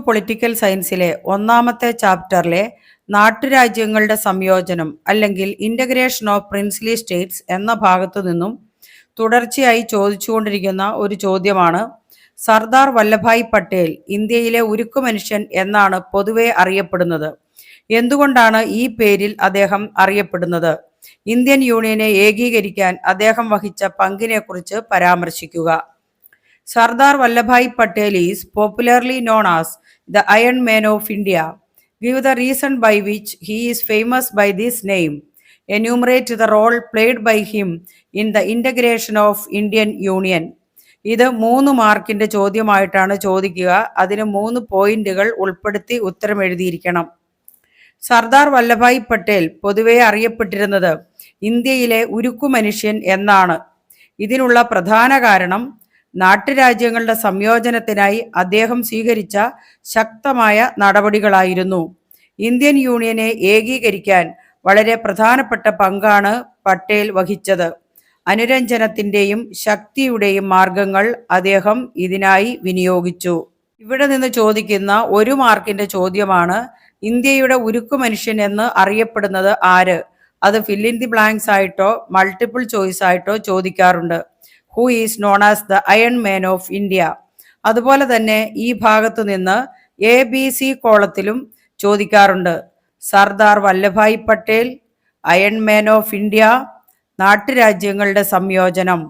Political സയൻസിലെ ഒന്നാമത്തെ ചാപ്റ്ററിലെ നാട്ടുരാജ്യങ്ങളുടെ സംയോജനം അല്ലെങ്കിൽ ഇന്റഗ്രേഷൻ ഓഫ് പ്രിൻസ്ലി സ്റ്റേറ്റ്സ് എന്ന ഭാഗത്തു നിന്നും തുടർച്ചയായി ചോദിച്ചുകൊണ്ടിരിക്കുന്ന ഒരു ചോദ്യമാണ്, സർദാർ വല്ലഭായ് പട്ടേൽ ഇന്ത്യയിലെ ഉരുക്കു മനുഷ്യൻ എന്നാണ് പൊതുവെ അറിയപ്പെടുന്നത്. എന്തുകൊണ്ടാണ് ഈ പേരിൽ അദ്ദേഹം അറിയപ്പെടുന്നത്? ഇന്ത്യൻ യൂണിയനെ ഏകീകരിക്കാൻ അദ്ദേഹം വഹിച്ച പങ്കിനെക്കുറിച്ച് പരാമർശിക്കുക. Sardar Vallabhbhai Patel is popularly known as the iron man of India. Give the reason by which he is famous by this name. Enumerate the role played by him in the integration of Indian Union. ഇത് 3 മാർക്കിന്റെ ചോദ്യമായിട്ടാണ് ചോദിക്കുക. അതിന് 3 പോയിന്റുകൾ ഉൾപ്പെടുത്തി ഉത്തരം എഴുതിയിരിക്കണം. സർദാർ വല്ലഭായ് പട്ടേൽ പൊതുവെ അറിയപ്പെട്ടിരുന്നത് ഇന്ത്യയിലെ ഉരുക്കു മനുഷ്യൻ എന്നാണ്. ഇതിനുള്ള പ്രധാന കാരണം നാട്ടുരാജ്യങ്ങളുടെ സംയോജനത്തിനായി അദ്ദേഹം സ്വീകരിച്ച ശക്തമായ നടപടികളായിരുന്നു. ഇന്ത്യൻ യൂണിയനെ ഏകീകരിക്കാൻ വളരെ പ്രധാനപ്പെട്ട പങ്കാണ് പട്ടേൽ വഹിച്ചത്. അനുരഞ്ജനത്തിൻ്റെയും ശക്തിയുടെയും മാർഗങ്ങൾ അദ്ദേഹം ഇതിനായി വിനിയോഗിച്ചു. ഇവിടെ നിന്ന് ചോദിക്കുന്ന 1 മാർക്കിന്റെ ചോദ്യമാണ്, ഇന്ത്യയുടെ ഉരുക്കു മനുഷ്യൻ എന്ന് അറിയപ്പെടുന്നത് ആര്? അത് ഫിൽ ഇൻ ദി ബ്ലാങ്ക്സ് ആയിട്ടോ മൾട്ടിപ്പിൾ ചോയ്സ് ആയിട്ടോ ചോദിക്കാറുണ്ട്. Who is known as the iron man of India. അതുപോലെ തന്നെ ഈ ഭാഗത്തു നിന്ന് ABC കോളത്തിലും ചോദിക്കാറുണ്ട്. Sardar Vallabhbhai Patel, iron man of India, നാട്ടുരാജ്യങ്ങളുടെ സംയോജനം.